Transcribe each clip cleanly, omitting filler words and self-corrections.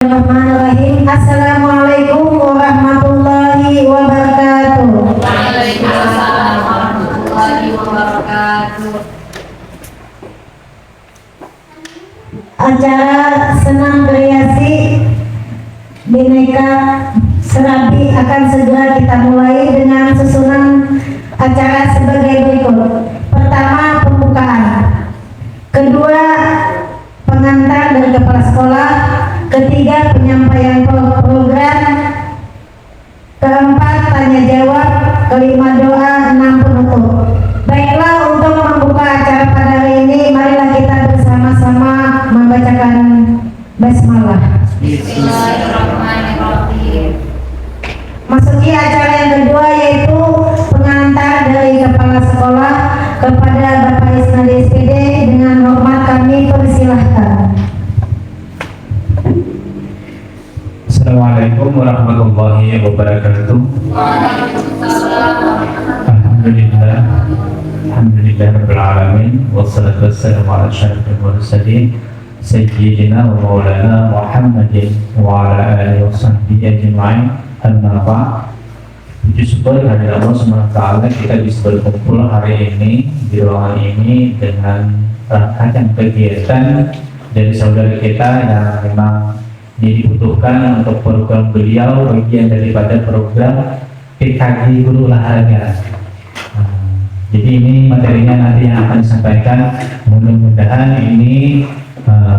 Bismillahirrahmanirrahim. Assalamualaikum warahmatullahi wabarakatuh. Waalaikumsalam warahmatullahi wabarakatuh. Acara senam kreasi Bhinneka Serabi akan segera kita mulai dengan susunan acara sebagai berikut. Pertama, pembukaan. Kedua, pengantar dari kepala sekolah. Ketiga, penyampaian program. Keempat, tanya jawab. Kelima, doa. Enam, penutup. Baiklah, untuk membuka acara pada hari ini, marilah kita bersama-sama membacakan basmalah. Bismillahirrahmanirrahim. Masuki acara yang kedua, yaitu pengantar dari kepala sekolah kepada Bapak Isnadi SPD. Dengan hormat kami persilahkan. Assalamualaikum warahmatullahi wabarakatuh. Alhamdulillah rabbil alamin, wassalatu wassalamu ala asyrafil mursalin sayyidina wa maulana Muhammadin wa ala alihi washabbihi ajma'in. Amma ba'd. Puji syukur kehadirat Allah Subhanahu wa taala, kita bisa berkumpul hari ini di ruangan ini dengan rangkaian kegiatan dari saudara kita yang memang dibutuhkan untuk program beliau, bagian daripada program PKG Guru Olahraga. Jadi ini materinya nanti yang akan disampaikan. Mudah-mudahan ini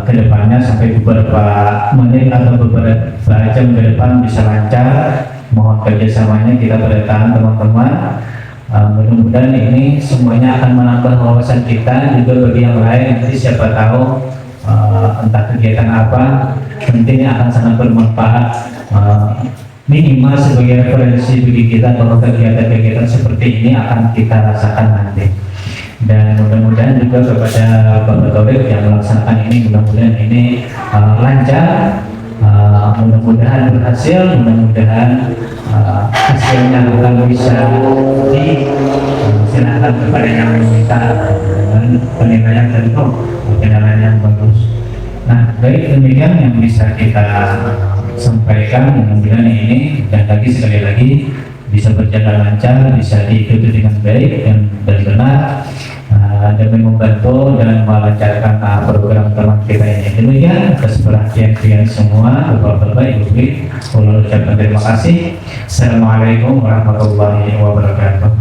kedepannya sampai beberapa menit atau beberapa jam ke depan bisa lancar. Mohon kerjasamanya kita bertahan teman-teman. Mudah-mudahan ini semuanya akan menambah wawasan kita juga bagi yang lain. Nanti siapa tahu entah kegiatan apa nantinya akan sangat bermanfaat, minimal sebagai referensi bagi kita bahwa kegiatan-kegiatan seperti ini akan kita rasakan nanti. Dan mudah-mudahan juga kepada Bapak Taufik yang melaksanakan ini, mudah-mudahan ini lancar, mudah-mudahan berhasil, mudah-mudahan hasilnya akan bisa disilakan kepada yang meminta dengan penilaian tentu penilaian yang bagus. Nah, baik, demikian yang bisa kita sampaikan. Mudah-mudahan ini dan lagi sekali lagi bisa berjalan lancar, bisa diikuti dengan baik dan benar, demi membantu dan melancarkan program teman kita ini. Demikian atas perhatian kalian semua, Bapak-bapak, Ibu-ibu, saya ucapkan terima kasih. Assalamualaikum warahmatullahi wabarakatuh.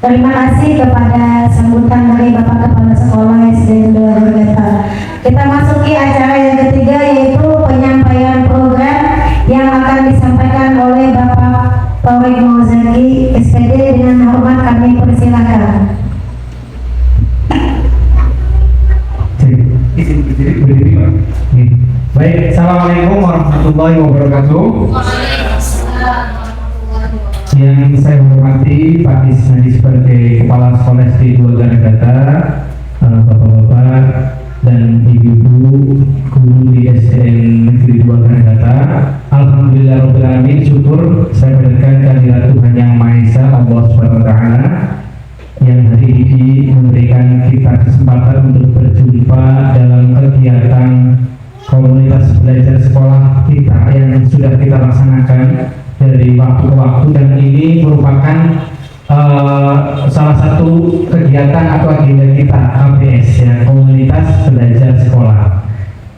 Terima kasih kepada sambutan dari Bapak Kepala Sekolah SD 2 Durgata. Kita masuki acara yang ketiga, yaitu penyampaian program yang akan disampaikan oleh Bapak Taufik Mauzaki SPD. Dengan hormat kami persilakan. Baik, Assalamualaikum warahmatullahi wabarakatuh. Yang saya hormati Pak Isnadi sebagai Kepala Sekolah SD 2 Garagata, Bapak-bapak dan Ibu-ibu guru di SDN Negeri 2 Garagata. Alhamdulillah rabbil alamin, syukur saya berikan kehadirat Tuhan Yang Maha Esa, Allah Subhanahu wa taala, yang hari ini memberikan kita kesempatan untuk berjumpa dalam kegiatan komunitas belajar sekolah kita yang sudah kita laksanakan dari waktu ke waktu, dan ini merupakan salah satu kegiatan atau agenda kita KBS, ya, komunitas belajar sekolah,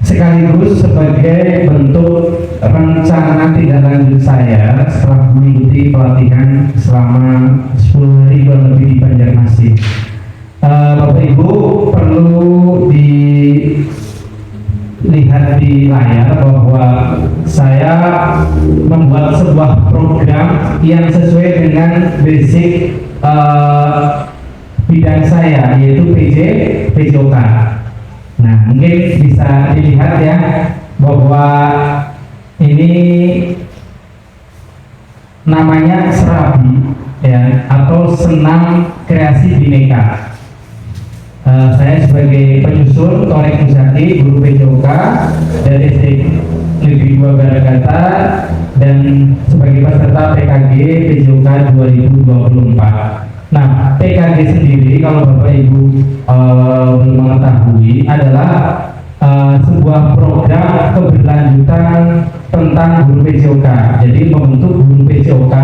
sekaligus sebagai bentuk rencana tindak lanjut saya setelah mengikuti pelatihan selama 10 hari kurang lebih di Banjarmasin. Bapak Ibu perlu dilihat di layar bahwa saya membuat sebuah program yang sesuai dengan basic bidang saya, yaitu PJOK. Nah, mungkin bisa dilihat ya bahwa ini namanya Serabi, ya, atau senam kreasi Bhinneka. Saya sebagai penyusun Taufik Mauzaki, guru PJOK dari SD Negeri 2 Garagata, dan sebagai peserta PKG PJOK 2024. Nah, PKG sendiri kalau Bapak Ibu belum mengetahui adalah sebuah program keberlanjutan tentang guru PJOK. Jadi membentuk guru PJOK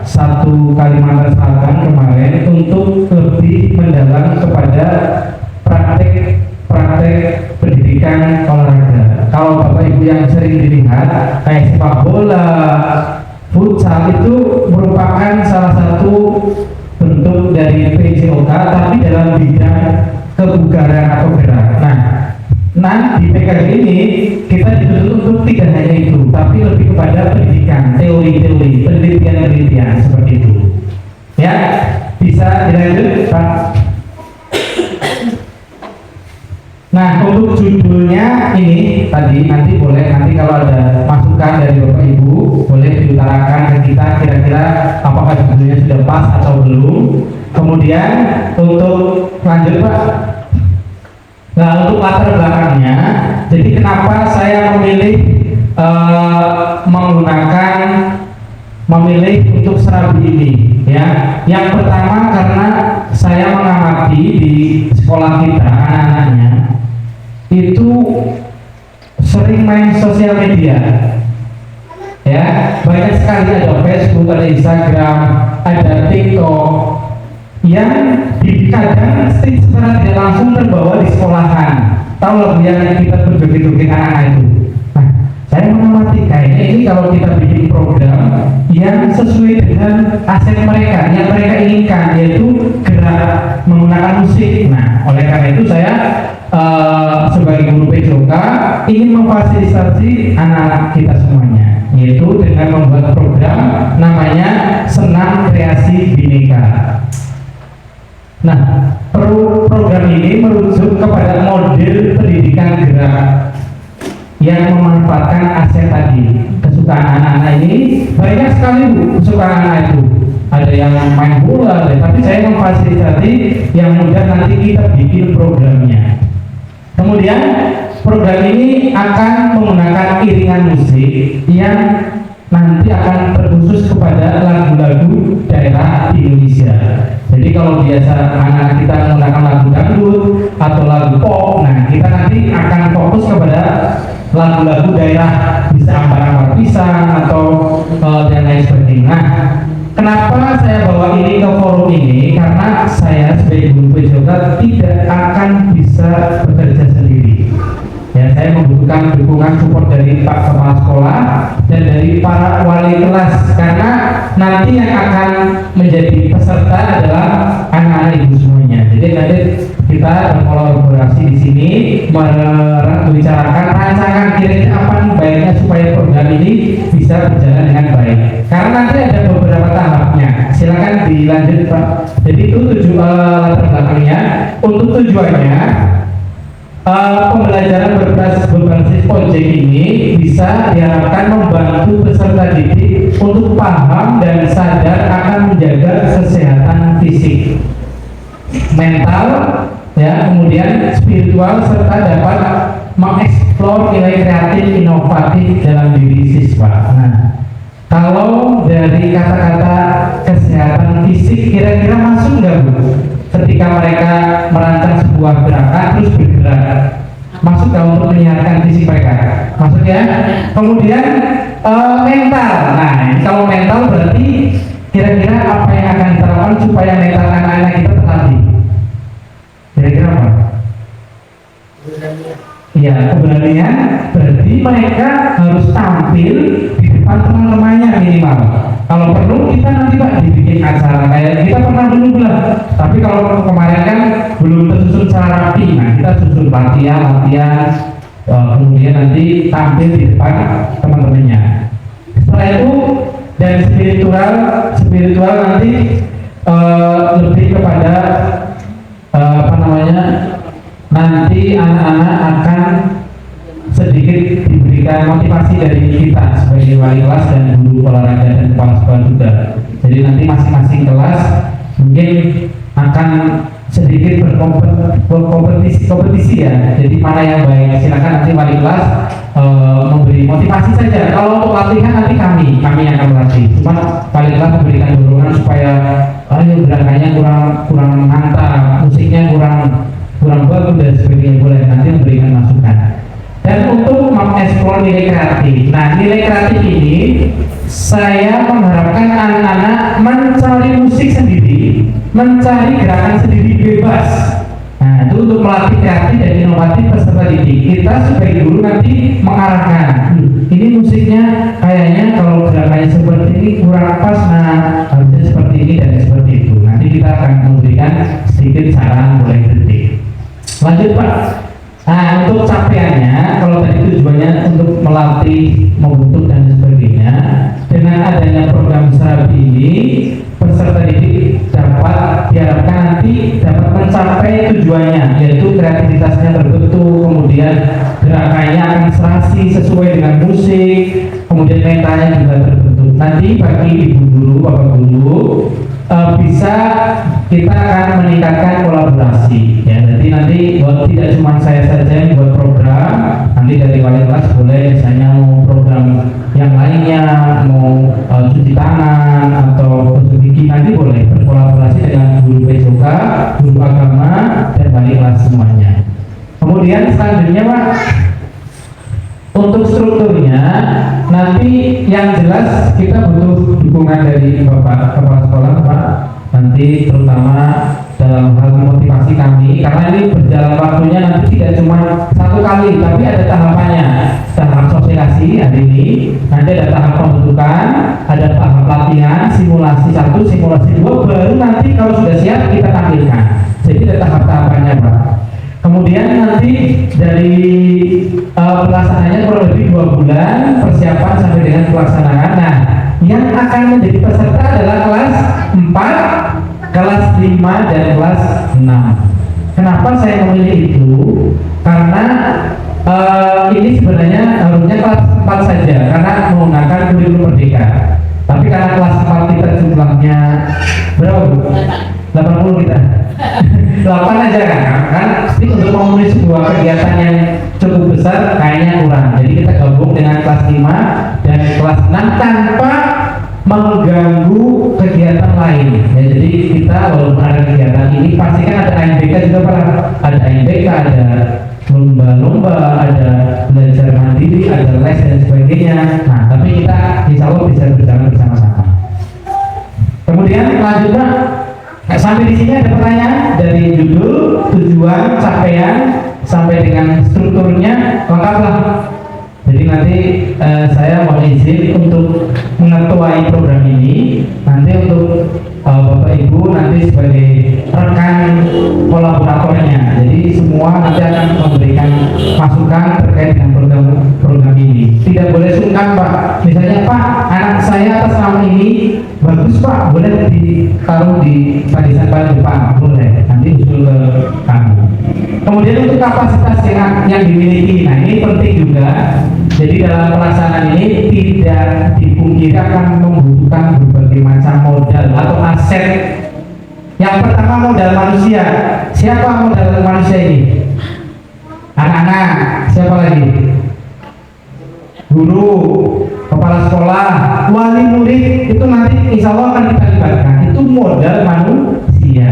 satu Kalimantan Selatan kemarin untuk lebih mendalam kepada praktek pendidikan olahraga. Kalau Bapak Ibu yang sering dilihat kayak sepak bola, futsal itu merupakan salah satu bentuk dari PJOK tapi dalam bidang kebugaran atau gerak. Nah di PKG ini kita dituntut untuk tidak hanya itu, tapi lebih kepada pendidikan, teori-teori, penelitian-penelitian seperti itu. Ya, bisa dilanjut, Pak. Nah, untuk judulnya ini tadi nanti kalau ada masukan dari Bapak Ibu boleh diutarakan ke kita kira-kira apakah judulnya sudah pas atau belum. Kemudian untuk lanjut, Pak. Nah, untuk latar belakangnya, jadi kenapa saya memilih untuk Serabi ini, ya? Yang pertama karena saya mengamati di sekolah kita anak-anaknya itu sering main sosial media, ya, banyak sekali ada Facebook, ada Instagram, ada TikTok yang kadang secara tidak langsung terbawa di sekolahan. Tahu lah yang kita berjoget-joget anak-anak itu. Nah, saya mengamati kayaknya ini kalau kita bikin program yang sesuai dengan aset mereka, yang mereka inginkan, yaitu gerak menggunakan musik. Nah, oleh karena itu saya sebagai guru PJOK ingin memfasilitasi anak-anak kita semuanya, yaitu dengan membuat program namanya Senam Kreasi Bhinneka. Nah, program ini merujuk kepada model pendidikan gerak yang memanfaatkan aset tadi. Kesukaan anak-anak ini banyak sekali, kesukaan anak itu. Ada yang main bola, tapi saya memfasilitasi yang mudah nanti kita bikin programnya. Kemudian program ini akan menggunakan iringan musik yang nanti akan terkhusus kepada lagu-lagu daerah di Indonesia. Jadi kalau biasa anak kita menggunakan lagu dangdut atau lagu pop, nah kita nanti akan fokus kepada lagu-lagu daerah, bisa ambar-ambar pisang atau dan lain sebagainya. Nah, kenapa saya bawa ini ke forum ini? Karena saya sebagai guru PJOK tidak akan bisa bekerja sendiri. Ya, saya membutuhkan dukungan support dari Pak Kepala Sekolah dan dari para wali kelas, karena nanti yang akan menjadi peserta adalah anak-anak ibu semuanya. Jadi nanti kita berkolaborasi di sini membicarakan rancangan kira-kira apa nih baiknya supaya program ini bisa berjalan dengan baik. Karena nanti ada beberapa tahapnya. Silakan dilanjut, Pak. Jadi itu latar belakangnya. Untuk tujuannya, pembelajaran berbasis project ini bisa diharapkan membantu peserta didik untuk paham dan sadar akan menjaga kesehatan fisik, mental, ya, kemudian spiritual, serta dapat mengeksplor nilai kreatif inovatif dalam diri siswa. Nah, kalau dari kata-kata kesehatan fisik kira-kira masuk nggak, Bu? Ketika mereka merancang sebuah gerakan terus bergerak, masuk nggak untuk menyehatkan fisik mereka? Masuk ya. Kemudian mental. Nah, kalau mental berarti kira-kira apa yang akan kita lakukan supaya mental anak-anak kita terlatih? Kira-kira apa? Iya, keberanian. Berarti mereka harus tampil di depan teman-temannya minimal. Kalau perlu kita nanti, Pak, dibikin acara kayak kita pernah dulu lah. Tapi kalau kemarin kan belum tersusun secara rapi. Nah, kita susun latihan, kemudian nanti tampil di depan teman-temannya. Setelah itu dan spiritual nanti lebih kepada nanti anak-anak akan sedikit diberikan motivasi dari kita sebagai wali kelas dan guru olahraga dan kepala sekolah juga. Jadi nanti masing-masing kelas mungkin akan sedikit berkompetisi ya. Jadi mana yang baik, silakan nanti wali kelas memberi motivasi saja. Kalau untuk latihan nanti kami yang akan melatih. Cuma wali kelas memberikan dorongan supaya ayo gerakannya kurang mantap, musiknya kurang bagus dan sebagainya, boleh nanti memberikan masukan. Dan untuk mengeksplor nilai kreatif, nah nilai kreatif ini saya mengharapkan anak-anak mencari musik sendiri, mencari gerakan sendiri bebas. Nah itu untuk melatih kreatif dan inovatif peserta didik. Kita sebagai guru nanti mengarahkan, ini musiknya kayaknya kalau gerakannya seperti ini kurang pas, nah harusnya seperti ini dan seperti itu. Nanti kita akan memberikan sedikit saran mulai detik. Lanjut Pak. Nah untuk capaiannya, kalau tadi tujuannya untuk melatih, membentuk dan sebagainya, dengan adanya program Serabi ini, peserta didik dapat diharapkan nanti dapat mencapai tujuannya, yaitu kreativitasnya terbentuk, kemudian gerakannya akan serasi sesuai dengan musik, kemudian mentalnya juga terbentuk. Nanti bagi ibu guru, bapak guru, bisa kita akan meningkatkan kolaborasi ya. Jadi nanti buat tidak cuma saya saja yang buat program, nanti dari wali kelas boleh misalnya mau program yang lainnya, mau cuci tangan atau gosok gigi, nanti boleh berkolaborasi dengan guru PJK, guru agama dan wali kelas semuanya. Kemudian selanjutnya Pak, untuk strukturnya nanti yang jelas kita butuh dukungan dari Bapak Kepala Sekolah Pak, nanti terutama dalam hal motivasi kami, karena ini berjalan waktunya nanti tidak cuma satu kali tapi ada tahapannya. Tahap sosialisasi hari ini, nanti ada tahap pembentukan, ada tahap latihan, simulasi 1, simulasi 2, baru nanti kalau sudah siap kita tampilkan. Jadi ada tahap-tahapannya Pak. Kemudian nanti dari pelaksanaannya kurang lebih 2 bulan persiapan sampai dengan pelaksanaan. Nah, yang akan menjadi peserta adalah kelas 4, kelas 5 dan kelas 6. Kenapa saya memilih itu? Karena ini sebenarnya harusnya kelas 4 saja karena menggunakan kurikulum merdeka. Tapi karena kelas 4 kita jumlahnya berapa Bu? 80 kita. 8 aja kan untuk memenuhi sebuah kegiatan yang cukup besar kayaknya kurang. Jadi kita gabung dengan kelas 5 dan kelas 6 tanpa mengganggu kegiatan lain ya. Jadi kita walaupun ada kegiatan ini pasti kan ada ANBK juga Pak, ada ANBK, ada lomba-lomba, ada belajar mandiri, ada les dan sebagainya. Nah tapi kita insya Allah bisa berjalan bersama-sama. Kemudian lanjutnya sampai di sini ada pertanyaan dari judul, tujuan, capaian sampai dengan strukturnya lengkaplah. Jadi nanti saya mohon izin untuk mengetuai program ini. Nanti untuk Bapak Ibu nanti sebagai rekan kolaboratornya. Jadi semua nanti akan memberikan masukan terkait dengan program ini. Tidak boleh sungkan Pak. Misalnya Pak, anak saya atas nama ini bagus Pak, boleh ditaruh di barisan paling depan, boleh. Nanti usul ke kami. Kemudian untuk kapasitas yang dimiliki, nah ini penting juga. Jadi dalam pelaksanaan ini tidak dipungkiri akan membutuhkan berbagai macam modal atau aset. Yang pertama modal manusia. Siapa modal manusia ini? Anak-anak. Siapa lagi? Guru, kepala sekolah, wali murid, itu nanti insya Allah akan kita libatkan. Itu modal manusia.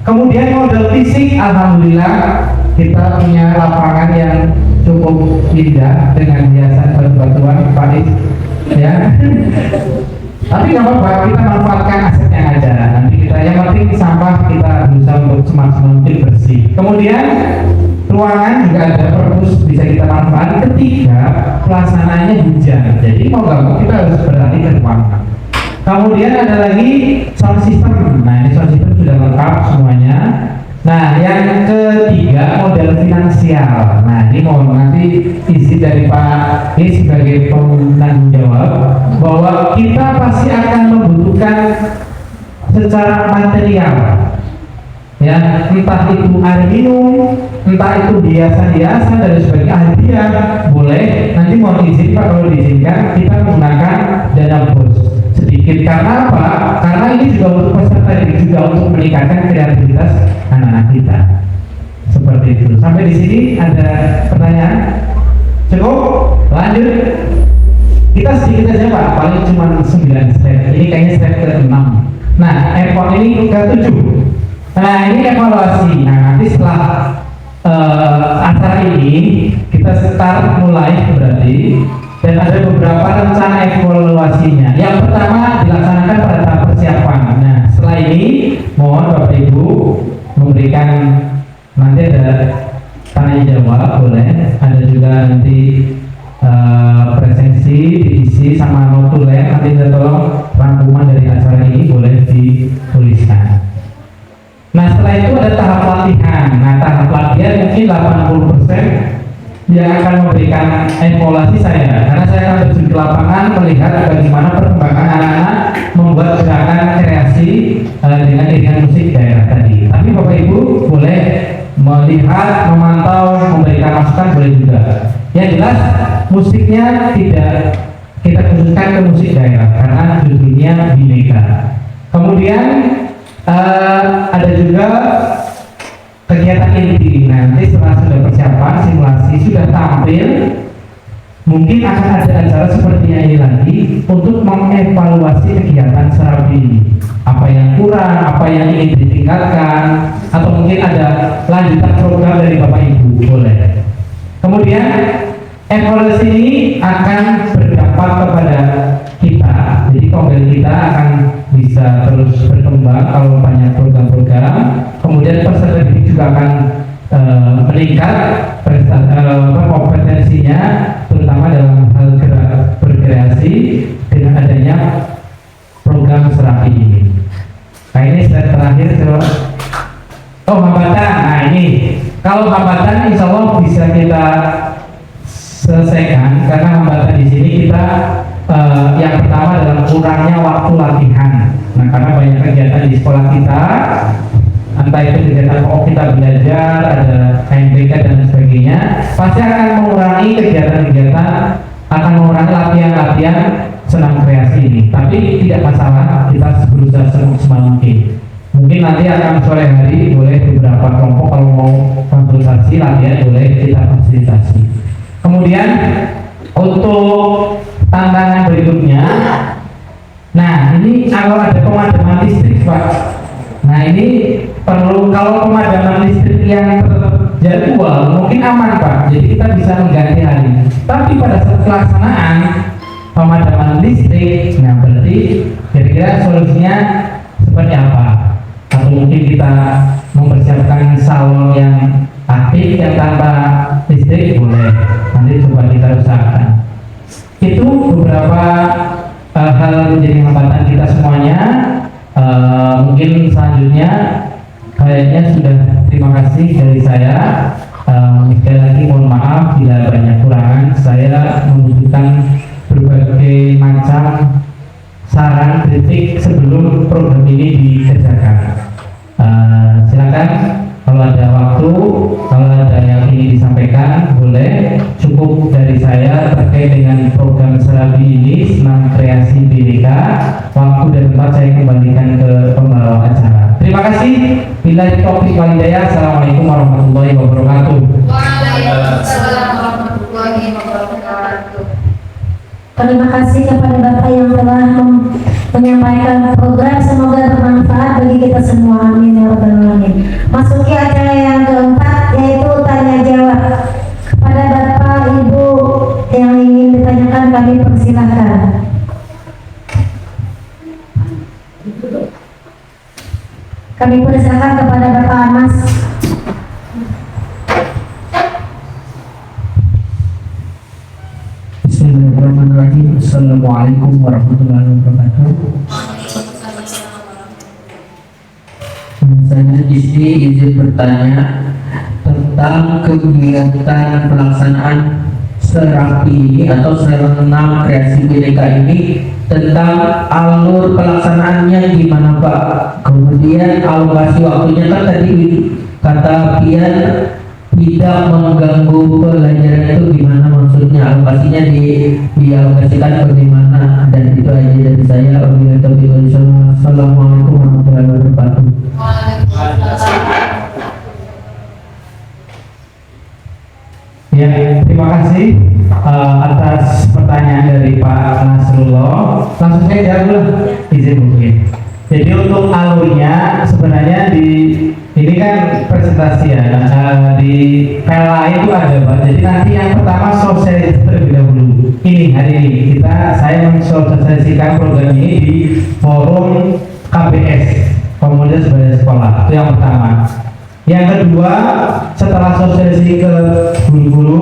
Kemudian modal fisik, alhamdulillah kita punya lapangan yang cukup indah dengan hiasan batu-batuan Paris ya. Tapi nggak apa-apa, kita manfaatkan aset yang ada. Nanti kita yang penting sampah kita berusaha untuk semaksimal mungkin bersih. Kemudian ruangan juga ada perpus bisa kita manfaatkan ketika pelaksanaannya hujan. Jadi mau nggak mau kita harus beralih ke ruangan. Kemudian ada lagi sound system. Nah ini sound system sudah lengkap semuanya. Nah yang ketiga modal finansial. Nah ini mau nanti izin dari Pak ini sebagai penanggung jawab bahwa kita pasti akan membutuhkan secara material ya, entah itu air minum, entah itu hiasan-hiasan dan sebagainya, hadiah boleh. Nanti mau izin Pak, kalau diizinkan kita menggunakan dana bos sedikit. Karena apa? Karena ini juga untuk peserta, ini juga untuk meningkatkan kreativitas anak-anak kita. Seperti itu. Sampai di sini ada pertanyaan? Cukup? Lanjut. Kita sedikit aja Pak, paling cuma 9 slide. Ini kayaknya slide ke-6. Nah, effort ini ke-7. Nah, ini evaluasi. Nah, nanti setelah acara ini kita start mulai berarti, dan ada beberapa rencana evaluasinya. Yang pertama dilaksanakan pada tahap persiapan. Nah, setelah ini mohon Bapak Ibu memberikan, nanti ada tanya jawab boleh, ada juga nanti presensi diisi sama notulen, nanti kita tolong rangkuman dari acara ini boleh dituliskan. Nah, setelah itu ada tahap latihan. Nah, tahap latihan mungkin 80% yang akan memberikan evaluasi saya, karena saya akan terjun ke lapangan melihat bagaimana perkembangan anak-anak membuat gerakan kreasi dengan iringan musik daerah tadi. Tapi Bapak Ibu boleh melihat, memantau, memberikan masukan boleh juga. Yang jelas musiknya tidak kita khususkan ke musik daerah karena judulnya Bhinneka. Kemudian ada juga kegiatan inti. Nanti setelah sudah persiapan, simulasi sudah tampil, mungkin akan ada acara seperti ini lagi untuk mengevaluasi kegiatan Serabi ini. Apa yang kurang, apa yang ingin ditingkatkan, atau mungkin ada lanjutan program dari Bapak Ibu, boleh. Kemudian evaluasi ini akan berdampak kepada kita. Jadi program kita akan bisa terus berkembang kalau banyak program-program. Kemudian peserta didik juga akan meningkat kompetensinya, terutama dalam hal berkreasi dengan adanya program Serabi ini. Nah, ini slide terakhir. Oh, hambatan. Nah, ini kalau hambatan insya Allah bisa kita selesaikan, karena hambatan di sini kita yang pertama adalah kurangnya waktu latihan. Nah, karena banyak kegiatan di sekolah kita, entah itu kegiatan pokok kita belajar, ada KMPK dan sebagainya, pasti akan mengurangi kegiatan-kegiatan, akan mengurangi latihan-latihan senam kreasi ini. Tapi tidak masalah, kita berusaha semaksimal mungkin. Mungkin nanti akan sore hari boleh beberapa kelompok kalau mau konsultasi latihan boleh kita fasilitasi. Kemudian untuk tantangan berikutnya, nah ini kalau ada pemadaman listrik Pak, nah ini perlu, kalau pemadaman listrik yang terjadwal mungkin aman Pak, jadi kita bisa mengganti hari. Tapi pada saat pelaksanaan pemadaman listrik, nah berarti kira-kira solusinya seperti apa? Atau mungkin kita mempersiapkan salon yang aktif yang tanpa listrik boleh, nanti coba kita usahakan. Itu beberapa hal menjadi hambatan kita semuanya. Mungkin selanjutnya kayaknya sudah, terima kasih dari saya. Sekali lagi mohon maaf bila banyak kurangan. Saya membutuhkan berbagai macam saran kritik sebelum program ini dikerjakan. Silakan kalau ada waktu, kalau ada yang ingin disampaikan boleh. Cukup dari saya terkait dengan program Serabi ini, senam kreasi Bhinneka. Waktu dan tempat saya kembalikan ke pembawa acara. Terima kasih. Billahi taufiq wal hidayah. Assalamualaikum warahmatullahi wabarakatuh. Waalaikumsalam warahmatullahi wabarakatuh. Terima kasih kepada Bapak yang telah menyampaikan program, semoga bermanfaat bagi kita semua. Amin ya rabbal alamin. Masuki acara yang keempat, yaitu tanya jawab. Kepada Bapak Ibu yang ingin ditanyakan kami persilahkan. Kami persilahkan kepada Bapak Anas. Bismillahirrahmanirrahim. Assalamualaikum warahmatullahi wabarakatuh. Saya di sini izin bertanya tentang kegiatan pelaksanaan Serabi ini atau senam kreasi Bhinneka ini, tentang alur pelaksanaannya gimana Pak? Kemudian alokasi waktunya, kan tadi kata Pian tidak mengganggu pelajaran, itu gimana maksudnya? Alokasinya dialokasikan bagaimana? Dan itu aja dari saya. Assalamualaikum warahmatullahi wabarakatuh. Ya, terima kasih atas pertanyaan dari Pak Nasrullah. Langsung saya jawab dulu, izin mungkin. Jadi untuk alurnya sebenarnya ini kan presentasi ya. Di file lain itu ada Pak. Jadi nanti yang pertama sosialisasi terlebih dahulu. Ini hari ini saya mensosialisasikan program ini di forum KBS, Komunitas Belajar Sekolah. Itu yang pertama. Yang kedua, setelah sosialisasi ke guru-guru,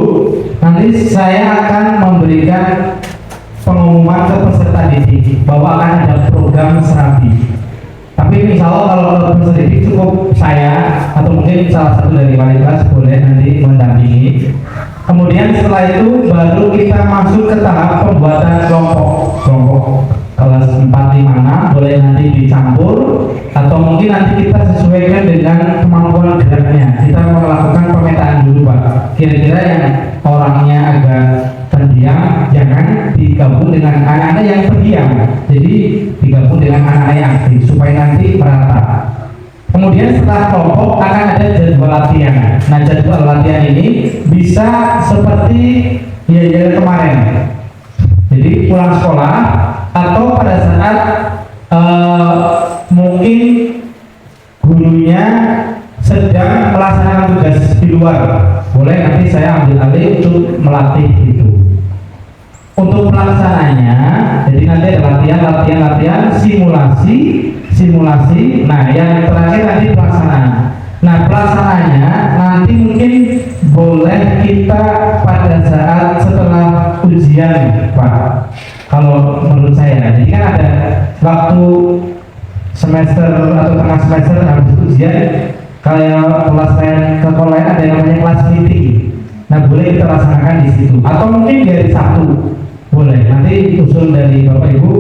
nanti saya akan memberikan pengumuman ke peserta didik bahwa akan ada program Serabi. Tapi insya Allah kalau peserta didik cukup saya atau mungkin salah satu dari wali kelas boleh nanti mendampingi. Kemudian setelah itu baru kita masuk ke tahap pembuatan kelompok kelas 4, 5, 6 boleh nanti dicampur atau mungkin nanti kita sesuaikan dengan kemampuan geraknya. Kita melakukan pemetaan dulu Pak. Kira-kira yang orangnya agak pendiam jangan digabung dengan anak-anak yang pendiam. Jadi digabung dengan anak-anak yang aktif supaya nanti merata. Kemudian setelah kelompok akan ada jadwal latihan. Nah jadwal latihan ini bisa seperti ya kemarin. Jadi pulang sekolah atau pada saat mungkin gurunya sedang melaksanakan tugas di luar, boleh nanti saya ambil alih untuk melatih itu. Untuk pelaksananya, jadi nanti ada latihan, simulasi. Nah, yang terakhir nanti pelaksanaan. Nah, pelaksanaannya nanti mungkin boleh kita pada saat setelah ujian, Pak. Kalau menurut saya, jadi kan ada waktu semester atau tengah semester habis ujian, kayak kelas lain ke lain ada yang namanya kelas meeting. Nah, boleh kita laksanakan di situ. Atau mungkin di hari Sabtu. Boleh, nanti usul dari Bapak Ibu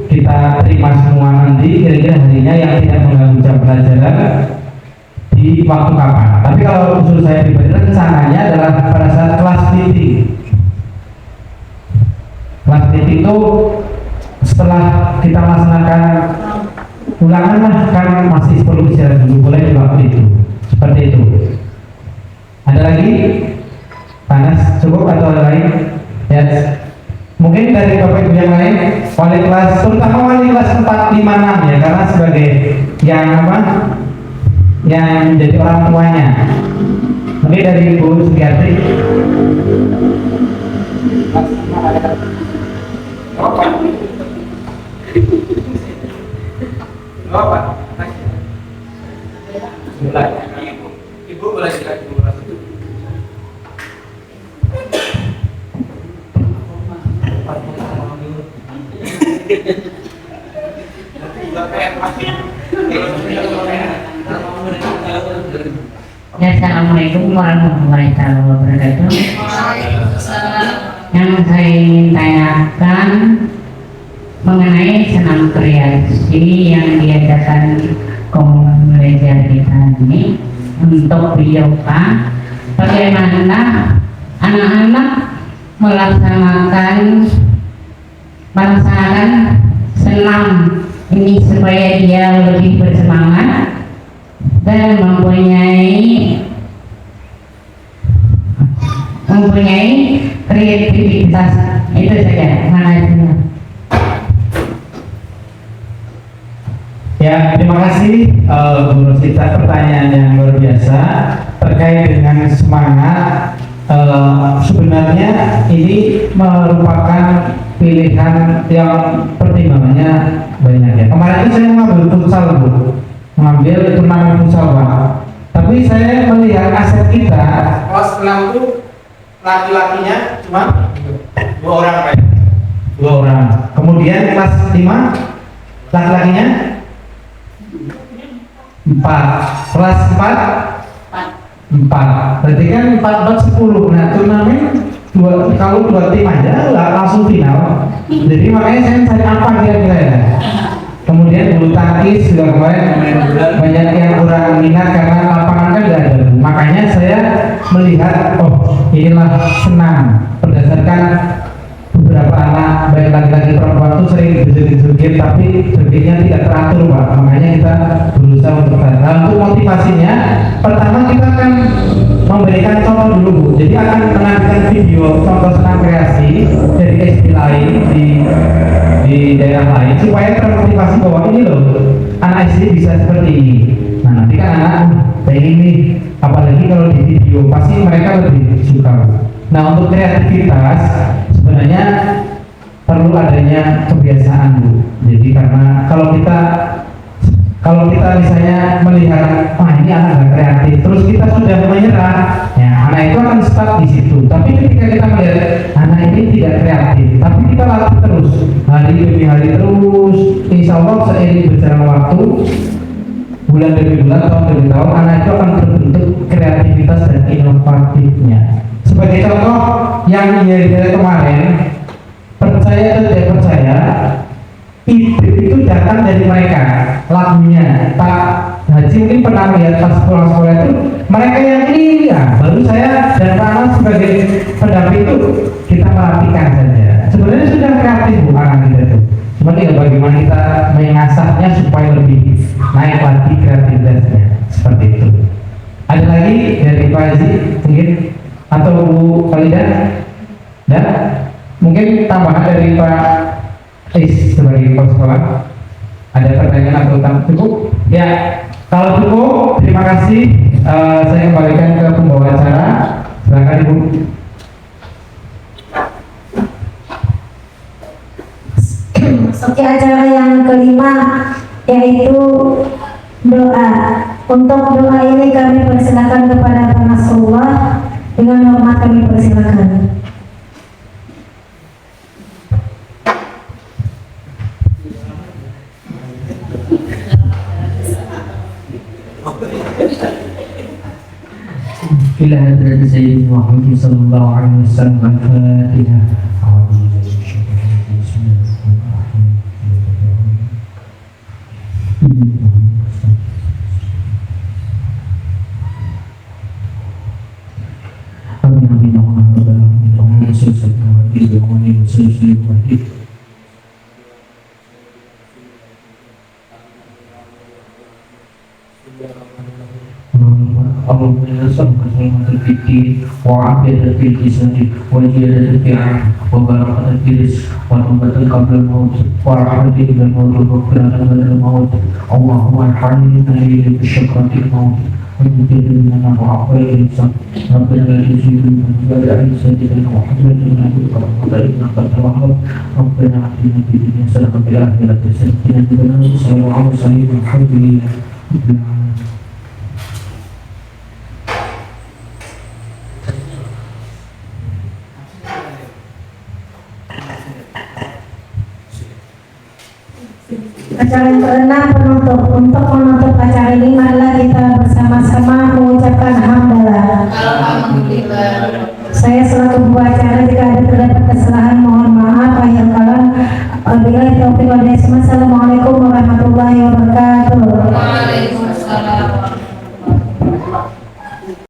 kita terima semua nanti kira-kira harinya yang tidak mengganggu jam pelajaran di waktu kapan. Tapi kalau usul saya pribadi rencananya adalah pada saat kelas meeting. Kelas meeting itu setelah kita melaksanakan ulangan lah kan masih perlu istirahat dulu, boleh di waktu itu. Seperti itu. Ada lagi? Panas cukup atau ada lain? Yes. Mungkin dari Bapak Ibu yang lain, wali kelas, terutama wali kelas 4, 5, 6 ya, karena sebagai yang yang menjadi orang tuanya. Mungkin dari Ibu Sugiyati. Ibu boleh dikasih dulu. Assalamualaikum warahmatullahi wabarakatuh. Yang saya ingin tanyakan mengenai senam kreasi yang diadakan komunitas belajar kita ini untuk biyoka, bagaimana anak-anak melaksanakan senam ini supaya dia lebih bersemangat dan mempunyai kreativitas. Itu saja. Makasih. Ya, terima kasih Bu Rosita, pertanyaan yang luar biasa terkait dengan semangat. Sebenarnya ini merupakan pilihan yang pertimbangannya banyak ya. Kemarin itu saya mengambil futsal Bu, mengambil turnamen futsal Pak. Tapi saya melihat aset kita kelas 6 itu laki-lakinya cuma 2 orang Pak. 2 orang. Kemudian kelas 5 laki-lakinya 4. Kelas 4. Berarti kan 4/10. Nah, turnamen kalau 2 tim aja langsung final. Jadi makanya saya cari apa kira-kira ya. Kemudian bulu tangkis juga kemarin banyak yang kurang minat karena lapangan kan nggak ada. Makanya saya melihat inilah senam berdasarkan beberapa anak baik laki-laki perempuan itu sering berjoget-joget tapi jogetnya tidak teratur Pak. Makanya kita berusaha untuk nah, untuk motivasinya pertama kita akan memberikan contoh dulu Bu. Jadi akan menampilkan video contoh senam kreasi dari SD lain di daerah lain supaya termotivasi bahwa ini loh anak SD bisa seperti ini. Nah nanti kan anak pengen nih, apalagi kalau di video pasti mereka lebih suka. Nah untuk kreativitas sebenarnya perlu adanya kebiasaan Bu. Jadi karena kalau kita misalnya melihat ini anak nggak kreatif, terus kita sudah menyerah, ya anak itu akan stuck di situ. Tapi ketika kita melihat anak ini tidak kreatif, tapi kita latih terus hari demi hari terus, insya Allah seiring berjalan waktu, bulan demi bulan, tahun demi tahun, anak itu akan terbentuk kreativitas dan inovatifnya. Sebagai contoh yang dari kemarin, percaya atau tidak percaya, ide itu datang dari mereka. Lagunya Pak Haji mungkin pernah lihat pas pulang sekolah itu mereka yang ini ya, baru saya dan Pak Anas sebagai pendamping itu kita perhatikan saja. Sebenarnya sudah kreatif Bu anak kita itu, cuma tinggal bagaimana kita mengasahnya supaya lebih naik lagi kreativitasnya, seperti itu. Ada lagi dari Pak Haji mungkin atau Bu Khalida? Dan mungkin tambahan dari Pak sebagai kepala sekolah, ada pertanyaan atau cukup? Ya, kalau cukup, terima kasih. Saya kembalikan ke pembawa acara. Silakan Ibu. Oke, acara yang kelima yaitu doa. Untuk doa ini kami persilakan kepada Pak Nasrullah. Dengan hormat kami persilakan. إلى هذا سيدنا محمد صلى الله عليه وسلم الفاتحة. أعوذ بالله من الشيطان الرجيم. بسم الله الرحمن الرحيم. آمين يا رب العالمين. اللهم صل وسلم اللهم نسألك سلامة في الدين وعافية في الجسد وزيادة في العلم وبركة في الرزق ونعمة قبل الموت ورحمة إلى الموت وغفران بعد الموت. اللهم ارحمنا إلى بشكرة الموت وانجد لنا وعفو الإنسان. ربنا لا تزغ قلوبنا بعد إذ هديتنا وهب لنا من لدنك رحمة إنك أنت الوهاب. ربنا آتنا في الدنيا حسنة وفي الآخرة حسنة وقنا عذاب النار. صلى الله عليه وسلم. الحمد لله رب العالمين. Acara yang keenam penutup. Untuk menutup acara ini marilah kita bersama-sama mengucapkan hamdalah. Alhamdulillah. Saya selaku pembawa acara jika ada terdapat kesalahan mohon maaf. Akhir kalam. Wabillahi taufiq wal hidayah. Assalamualaikum warahmatullahi wabarakatuh.